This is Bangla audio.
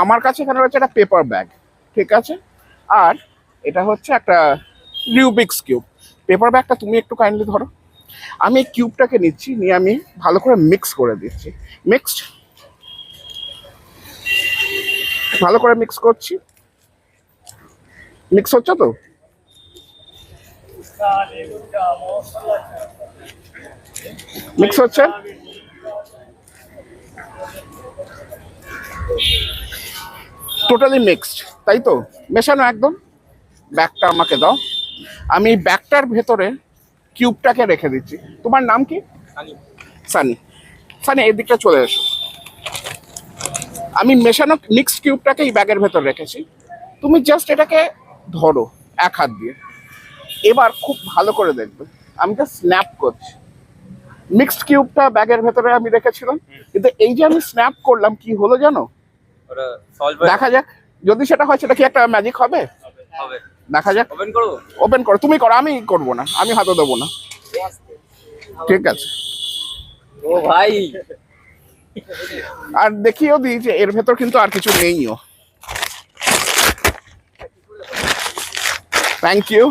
আমার কাছে এখানে রয়েছে একটা পেপার ব্যাগ, ঠিক আছে, আর এটা হচ্ছে একটা রিউবিক্স কিউব। পেপার ব্যাগটা তুমি একটু কাইন্ডলি ধরো, আমি এই কিউবটাকে নিচ্ছি, নিয়ে আমি ভালো করে মিক্স করে দিচ্ছি। মিক্সড, ভালো করে মিক্স করছি। মিক্স হচ্ছে তো? মিক্স হচ্ছে। টোটালি মিক্সড, তাই তো? মেশানো একদম। ব্যাগটা আমাকে দাও, আমি ব্যাগটার ভেতরে কিউবটাকে রেখে দিচ্ছি। তোমার নাম কি? সানি। সানি, এই দিকটা চলে এসো। আমি মেশানো মিক্সড কিউবটাকে এই ব্যাগের ভেতর রেখেছি। তুমি জাস্ট এটাকে ধরো এক হাত দিয়ে। এবার খুব ভালো করে দেখবে, আমি তো স্ন্যাপ করছি। মিক্সড কিউবটা ব্যাগের ভেতরে আমি রেখেছিলাম, কিন্তু এই যে আমি স্ন্যাপ করলাম, কি হলো জানো? দেখা যাক, যদি সেটা হয় সেটা কি একটা ম্যাজিক হবে? দেখা যাক। ওপেন করো, তুমি করো, আমি করবো না, আমি হাতে দেবো না। ঠিক আছে। ও ভাই, আর দেখিও দিই যে এর ভেতর কিন্তু আর কিছু নেইও। Thank you.